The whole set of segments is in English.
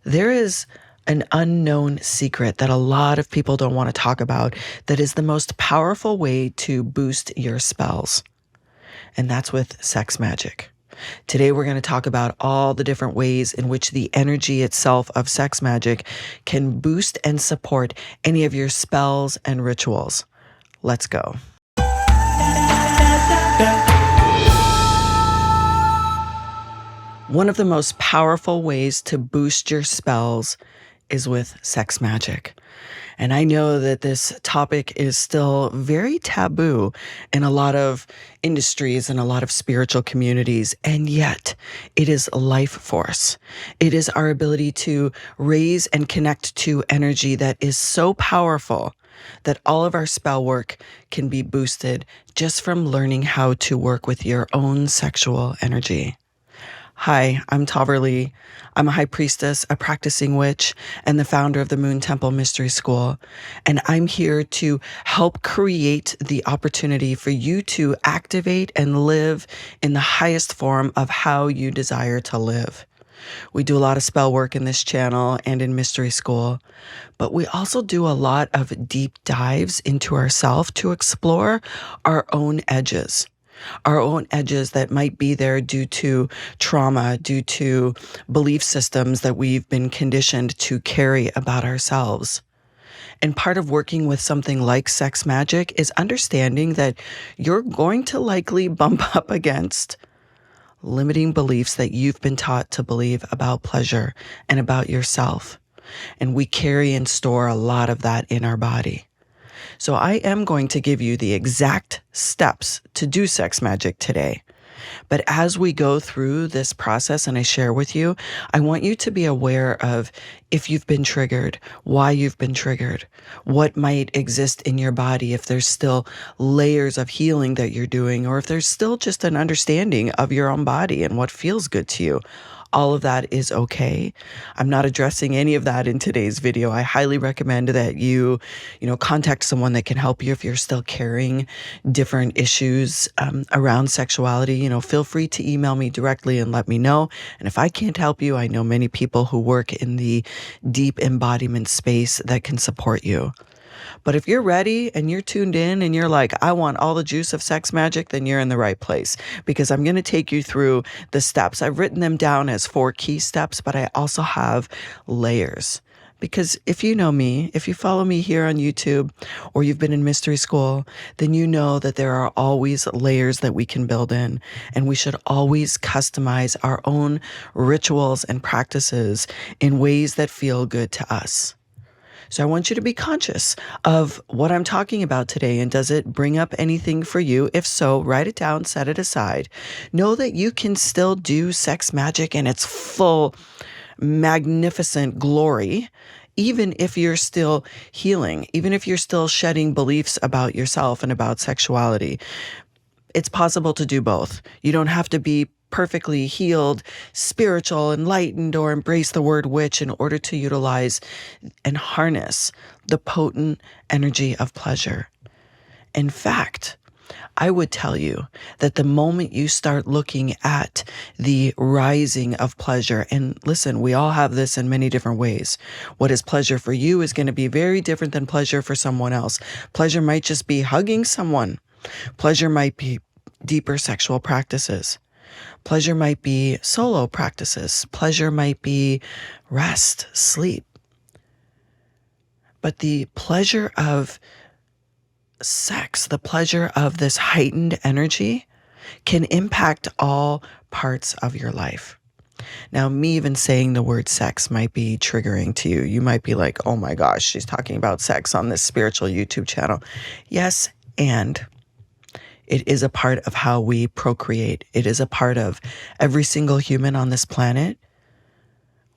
There is an unknown secret that a lot of people don't want to talk about that is the most powerful way to boost your spells. And that's with sex magic. Today, we're going to talk about all the different ways in which the energy itself of sex magic can boost and support any of your spells and rituals. Let's go. One of the most powerful ways to boost your spells is with sex magic. And I know that this topic is still very taboo in a lot of industries and a lot of spiritual communities, and yet it is life force. It is our ability to raise and connect to energy that is so powerful that all of our spell work can be boosted just from learning how to work with your own sexual energy. Hi, I'm Tahverlee. I'm a high priestess, a practicing witch, and the founder of the Moon Temple Mystery School. And I'm here to help create the opportunity for you to activate and live in the highest form of how you desire to live. We do a lot of spell work in this channel and in Mystery School, but we also do a lot of deep dives into ourselves to explore our own edges. Our own edges that might be there due to trauma, due to belief systems that we've been conditioned to carry about ourselves. And part of working with something like sex magic is understanding that you're going to likely bump up against limiting beliefs that you've been taught to believe about pleasure and about yourself. And we carry and store a lot of that in our body. So I am going to give you the exact steps to do sex magic today. But as we go through this process and I share with you, I want you to be aware of if you've been triggered, why you've been triggered, what might exist in your body, if there's still layers of healing that you're doing, or if there's still just an understanding of your own body and what feels good to you. All of that is okay. I'm not addressing any of that in today's video. I highly recommend that you contact someone that can help you if you're still carrying different issues around sexuality. Feel free to email me directly and let me know. And if I can't help you, I know many people who work in the deep embodiment space that can support you. But if you're ready and you're tuned in and you're like, I want all the juice of sex magic, then you're in the right place, because I'm going to take you through the steps. I've written them down as 4 key steps, but I also have layers. Because if you know me, if you follow me here on YouTube or you've been in Mystery School, then you know that there are always layers that we can build in, and we should always customize our own rituals and practices in ways that feel good to us. So I want you to be conscious of what I'm talking about today, and does it bring up anything for you? If so, write it down, set it aside. Know that you can still do sex magic in its full, magnificent glory, even if you're still healing, even if you're still shedding beliefs about yourself and about sexuality. It's possible to do both. You don't have to be perfectly healed, spiritual, enlightened, or embrace the word witch in order to utilize and harness the potent energy of pleasure. In fact, I would tell you that the moment you start looking at the rising of pleasure, and listen, we all have this in many different ways. What is pleasure for you is going to be very different than pleasure for someone else. Pleasure might just be hugging someone. Pleasure might be deeper sexual practices. Pleasure might be solo practices. Pleasure might be rest, sleep. But the pleasure of sex, the pleasure of this heightened energy, can impact all parts of your life. Now, me even saying the word sex might be triggering to you. You might be like, oh my gosh, she's talking about sex on this spiritual YouTube channel. Yes, and it is a part of how we procreate. It is a part of every single human on this planet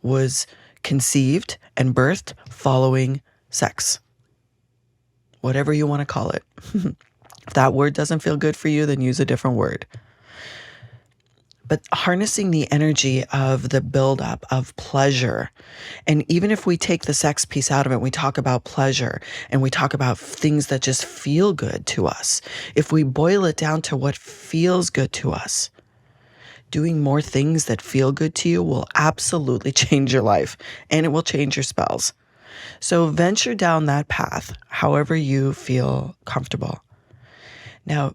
was conceived and birthed following sex. Whatever you want to call it. If that word doesn't feel good for you, then use a different word. But harnessing the energy of the buildup of pleasure, and even if we take the sex piece out of it, we talk about pleasure and we talk about things that just feel good to us. If we boil it down to what feels good to us, doing more things that feel good to you will absolutely change your life, and it will change your spells. So venture down that path, however you feel comfortable. Now,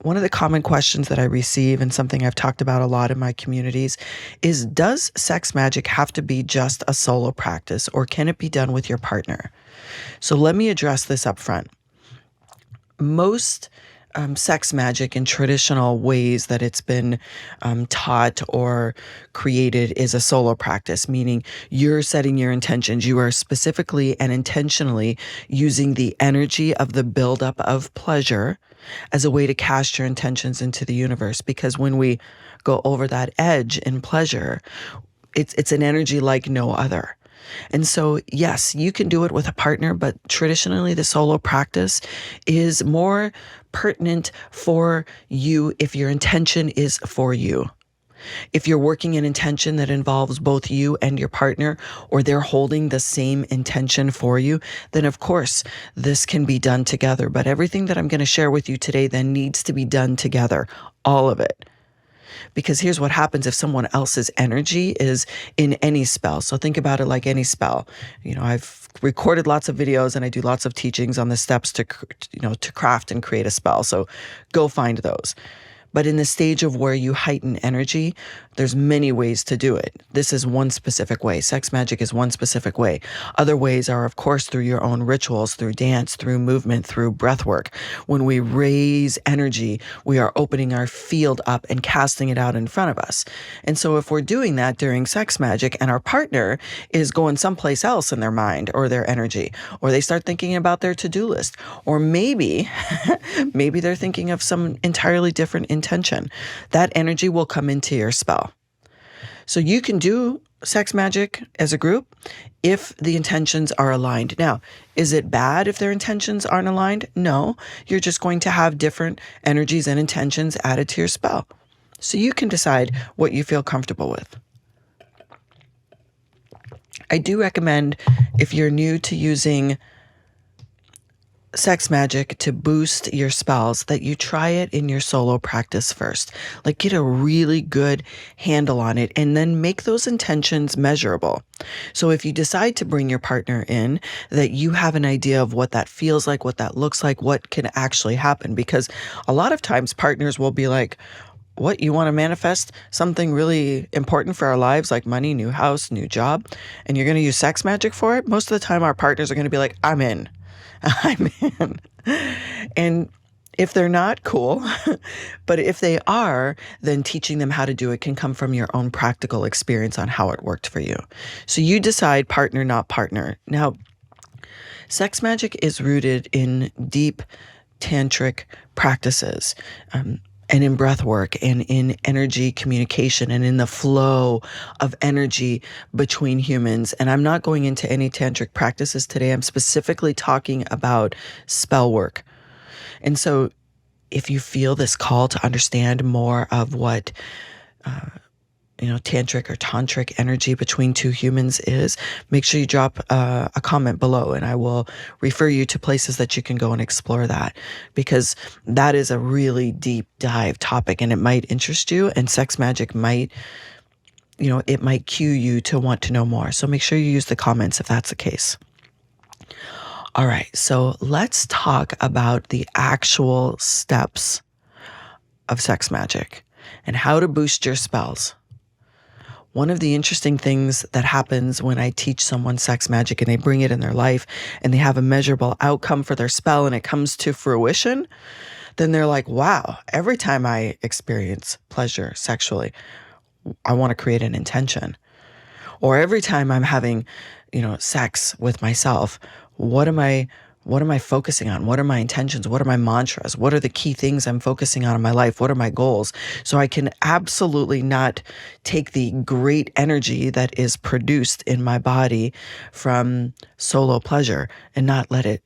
one of the common questions that I receive, and something I've talked about a lot in my communities, is does sex magic have to be just a solo practice, or can it be done with your partner? So let me address this up front. Most sex magic in traditional ways that it's been taught or created is a solo practice, meaning you're setting your intentions. You are specifically and intentionally using the energy of the buildup of pleasure as a way to cast your intentions into the universe. Because when we go over that edge in pleasure, it's an energy like no other. And so, yes, you can do it with a partner, but traditionally the solo practice is more pertinent for you if your intention is for you. If you're working an intention that involves both you and your partner, or they're holding the same intention for you, then of course this can be done together. But everything that I'm going to share with you today then needs to be done together, all of it. Because here's what happens if someone else's energy is in any spell. So think about it like any spell. I've recorded lots of videos and I do lots of teachings on the steps to craft and create a spell. So go find those. But in the stage of where you heighten energy, there's many ways to do it. This is one specific way. Sex magic is one specific way. Other ways are, of course, through your own rituals, through dance, through movement, through breath work. When we raise energy, we are opening our field up and casting it out in front of us. And so if we're doing that during sex magic and our partner is going someplace else in their mind or their energy, or they start thinking about their to-do list, or maybe they're thinking of some entirely different intention, that energy will come into your spell. So you can do sex magic as a group if the intentions are aligned. Now, is it bad if their intentions aren't aligned? No, you're just going to have different energies and intentions added to your spell. So you can decide what you feel comfortable with. I do recommend, if you're new to using sex magic to boost your spells, that you try it in your solo practice first. Like, get a really good handle on it and then make those intentions measurable. So if you decide to bring your partner in, that you have an idea of what that feels like, what that looks like, what can actually happen. Because a lot of times partners will be like, what, you want to manifest something really important for our lives, like money, new house, new job, and you're going to use sex magic for it? Most of the time our partners are going to be like, I'm in. I'm in. And if they're not, cool. But if they are, then teaching them how to do it can come from your own practical experience on how it worked for you. So you decide partner, not partner. Now, sex magic is rooted in deep tantric practices, and in breath work and in energy communication and in the flow of energy between humans. And I'm not going into any tantric practices today. I'm specifically talking about spell work. And so if you feel this call to understand more of what tantric or tantric energy between two humans is, make sure you drop a comment below and I will refer you to places that you can go and explore that, because that is a really deep dive topic and it might interest you, and sex magic might, it might cue you to want to know more. So make sure you use the comments if that's the case. All right, so let's talk about the actual steps of sex magic and how to boost your spells. One of the interesting things that happens when I teach someone sex magic and they bring it in their life and they have a measurable outcome for their spell and it comes to fruition, then they're like, wow, every time I experience pleasure sexually, I want to create an intention. Or every time I'm having, sex with myself, what am I focusing on? What are my intentions? What are my mantras? What are the key things I'm focusing on in my life? What are my goals? So I can absolutely not take the great energy that is produced in my body from solo pleasure and not let it,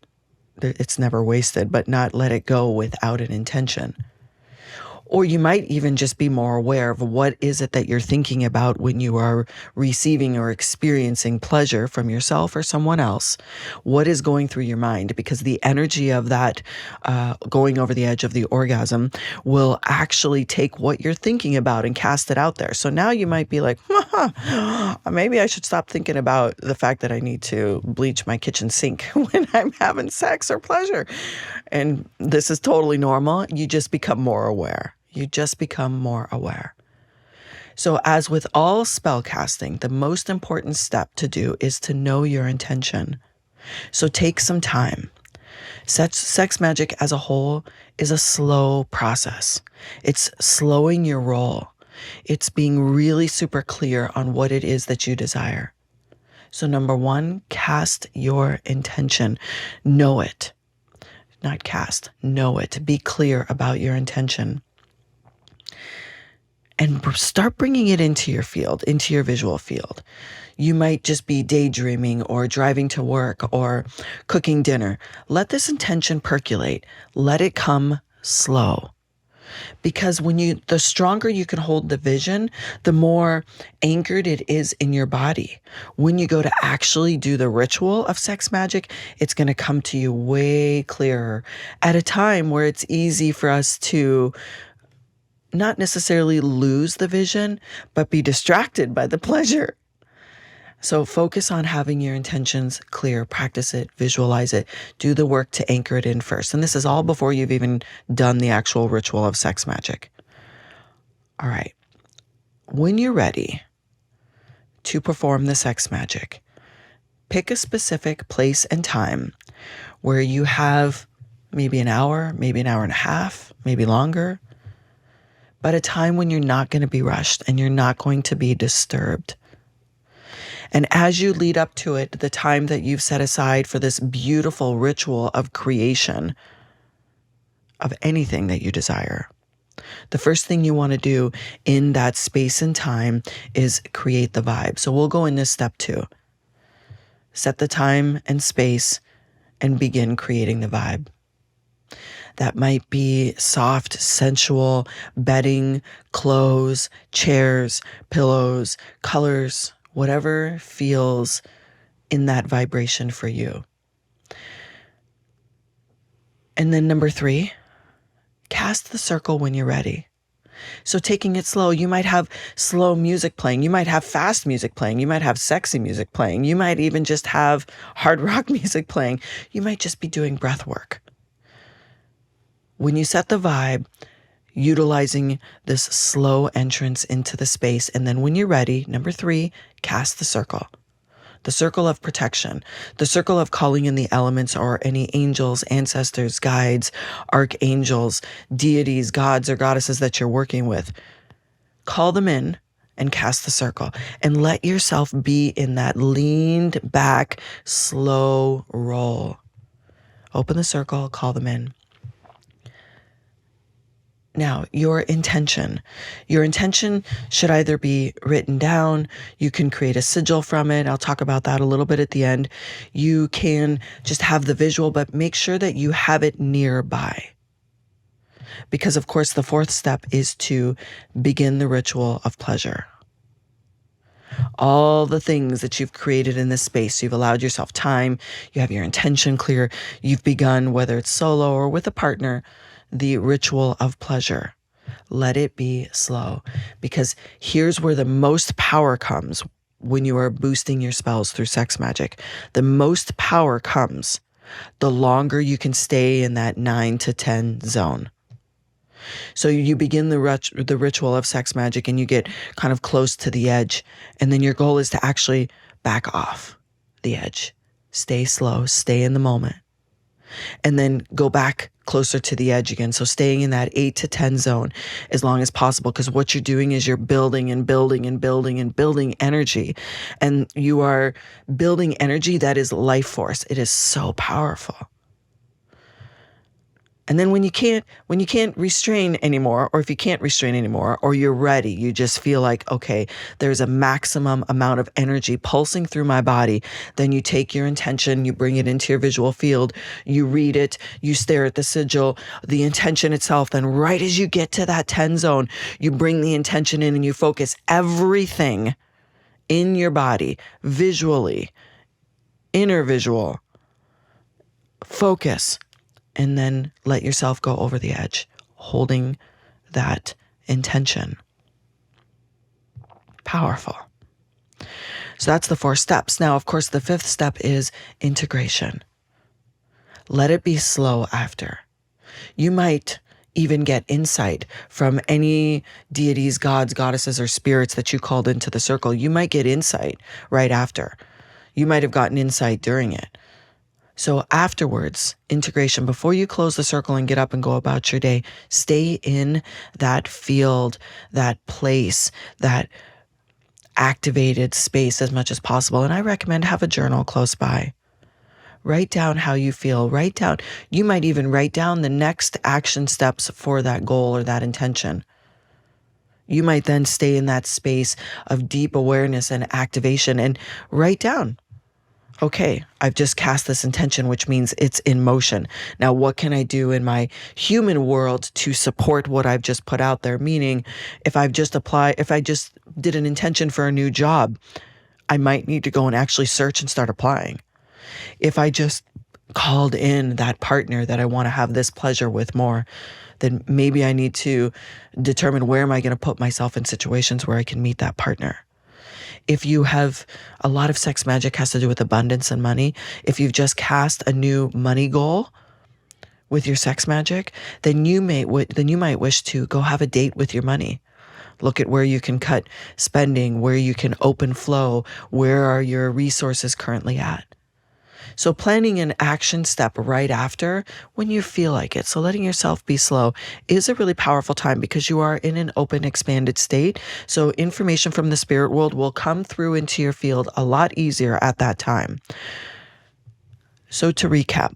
it's never wasted, but not let it go without an intention. Or you might even just be more aware of what is it that you're thinking about when you are receiving or experiencing pleasure from yourself or someone else. What is going through your mind? Because the energy of that going over the edge of the orgasm will actually take what you're thinking about and cast it out there. So now you might be like, maybe I should stop thinking about the fact that I need to bleach my kitchen sink when I'm having sex or pleasure. And this is totally normal. You just become more aware. You just become more aware. So as with all spell casting, the most important step to do is to know your intention. So take some time. Sex magic as a whole is a slow process. It's slowing your roll. It's being really super clear on what it is that you desire. So number one, cast your intention. Know it. Not cast, know it. Be clear about your intention. And start bringing it into your field, into your visual field. You might just be daydreaming or driving to work or cooking dinner. Let this intention percolate. Let it come slow. Because the stronger you can hold the vision, the more anchored it is in your body. When you go to actually do the ritual of sex magic, it's going to come to you way clearer at a time where it's easy for us to not necessarily lose the vision, but be distracted by the pleasure. So focus on having your intentions clear, practice it, visualize it, do the work to anchor it in first. And this is all before you've even done the actual ritual of sex magic. All right. When you're ready to perform the sex magic, pick a specific place and time where you have maybe an hour and a half, maybe longer, but a time when you're not going to be rushed and you're not going to be disturbed. And as you lead up to it, the time that you've set aside for this beautiful ritual of creation of anything that you desire, the first thing you want to do in that space and time is create the vibe. So we'll go in this step 2. Set the time and space and begin creating the vibe. That might be soft, sensual bedding, clothes, chairs, pillows, colors, whatever feels in that vibration for you. And then number 3, cast the circle when you're ready. So taking it slow, you might have slow music playing. You might have fast music playing. You might have sexy music playing. You might even just have hard rock music playing. You might just be doing breath work. When you set the vibe, utilizing this slow entrance into the space. And then when you're ready, number 3, cast the circle of protection, the circle of calling in the elements or any angels, ancestors, guides, archangels, deities, gods or goddesses that you're working with. Call them in and cast the circle and let yourself be in that leaned back, slow roll. Open the circle, call them in. Now, your intention should either be written down. You can create a sigil from it. I'll talk about that a little bit at the end. You can just have the visual, but make sure that you have it nearby. Because, of course, the 4th step is to begin the ritual of pleasure. All the things that you've created in this space, you've allowed yourself time, you have your intention clear, you've begun, whether it's solo or with a partner, the ritual of pleasure. Let it be slow, because here's where the most power comes when you are boosting your spells through sex magic. The most power comes the longer you can stay in that 9 to 10 zone. So you begin the ritual of sex magic and you get kind of close to the edge, and then your goal is to actually back off the edge. Stay slow, stay in the moment, and then go back closer to the edge again. So staying in that 8 to 10 zone as long as possible, because what you're doing is you're building and building and building and building energy, and you are building energy that is life force. It is so powerful. And then when you can't restrain anymore, or if you can't restrain anymore, or you're ready, you just feel like, okay, there's a maximum amount of energy pulsing through my body. Then you take your intention, you bring it into your visual field, you read it, you stare at the sigil, the intention itself. Then right as you get to that 10 zone, you bring the intention in and you focus everything in your body, visually, inner visual, focus. And then let yourself go over the edge, holding that intention. Powerful. So that's the 4 steps. Now, of course, the 5th step is integration. Let it be slow after. You might even get insight from any deities, gods, goddesses, or spirits that you called into the circle. You might get insight right after. You might have gotten insight during it. So afterwards, integration, before you close the circle and get up and go about your day, stay in that field, that place, that activated space as much as possible. And I recommend have a journal close by. Write down how you feel. You might even write down the next action steps for that goal or that intention. You might then stay in that space of deep awareness and activation and write down, okay, I've just cast this intention, which means it's in motion. Now, what can I do in my human world to support what I've just put out there? Meaning, if I just did an intention for a new job, I might need to go and actually search and start applying. If I just called in that partner that I want to have this pleasure with more, then maybe I need to determine where am I going to put myself in situations where I can meet that partner. If you have a lot of sex magic has to do with abundance and money. If you've just cast a new money goal with your sex magic, then you might wish to go have a date with your money. Look at where you can cut spending, where you can open flow, where are your resources currently at. So planning an action step right after when you feel like it, so letting yourself be slow, is a really powerful time because you are in an open, expanded state. So information from the spirit world will come through into your field a lot easier at that time. So to recap,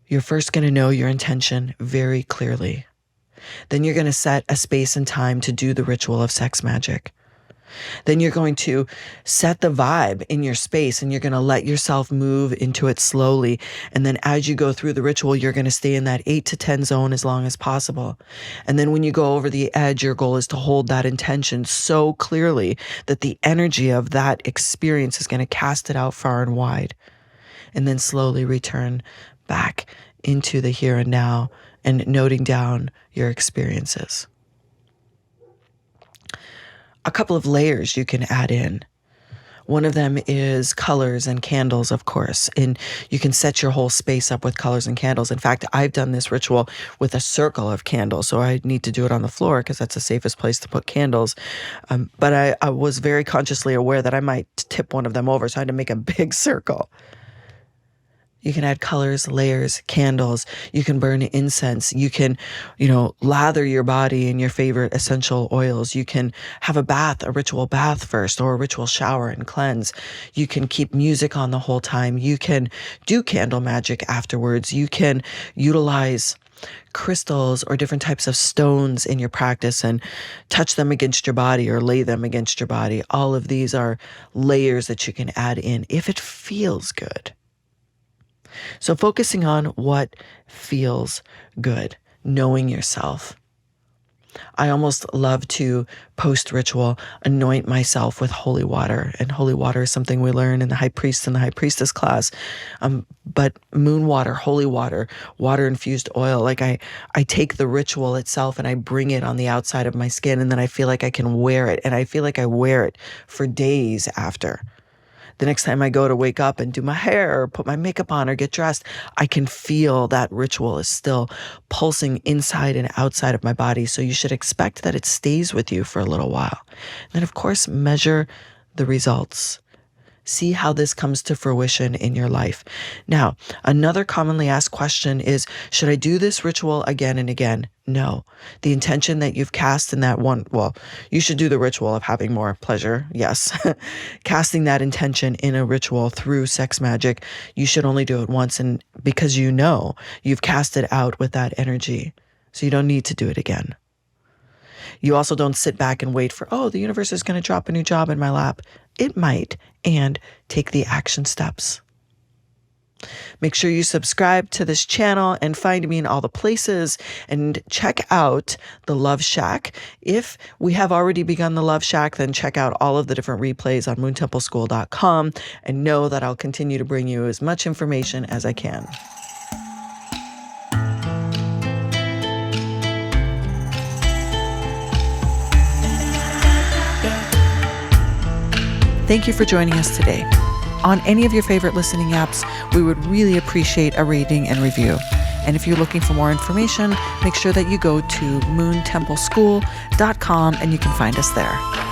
you're first going to know your intention very clearly. Then you're going to set a space and time to do the ritual of sex magic. Then you're going to set the vibe in your space and you're going to let yourself move into it slowly. And then as you go through the ritual, you're going to stay in that 8 to 10 zone as long as possible. And then when you go over the edge, your goal is to hold that intention so clearly that the energy of that experience is going to cast it out far and wide. And then slowly return back into the here and now and noting down your experiences. A couple of layers you can add in. One of them is colors and candles, of course, and you can set your whole space up with colors and candles. In fact, I've done this ritual with a circle of candles, so I need to do it on the floor because that's the safest place to put candles. But I was very consciously aware that I might tip one of them over, so I had to make a big circle. You can add colors, layers, candles. You can burn incense. You can, lather your body in your favorite essential oils. You can have a bath, a ritual bath first, or a ritual shower and cleanse. You can keep music on the whole time. You can do candle magic afterwards. You can utilize crystals or different types of stones in your practice and touch them against your body or lay them against your body. All of these are layers that you can add in if it feels good. So focusing on what feels good, knowing yourself. I almost love to post-ritual anoint myself with holy water. And holy water is something we learn in the High Priest and the High Priestess class. But moon water, holy water, water-infused oil, like I take the ritual itself and I bring it on the outside of my skin, and then I feel like I can wear it. And I feel like I wear it for days after. The next time I go to wake up and do my hair or put my makeup on or get dressed, I can feel that ritual is still pulsing inside and outside of my body. So you should expect that it stays with you for a little while. And then, of course, measure the results. See how this comes to fruition in your life. Now, another commonly asked question is, should I do this ritual again and again? No. The intention that you've cast in that one, well, you should do the ritual of having more pleasure. Yes. Casting that intention in a ritual through sex magic, you should only do it once, and because you know you've cast it out with that energy. So you don't need to do it again. You also don't sit back and wait for, oh, the universe is going to drop a new job in my lap. It might, and take the action steps. Make sure you subscribe to this channel and find me in all the places, and check out the Love Shack. If we have already begun the Love Shack, then check out all of the different replays on moontempleschool.com, and know that I'll continue to bring you as much information as I can. Thank you for joining us today. On any of your favorite listening apps, we would really appreciate a rating and review. And if you're looking for more information, make sure that you go to moontempleschool.com and you can find us there.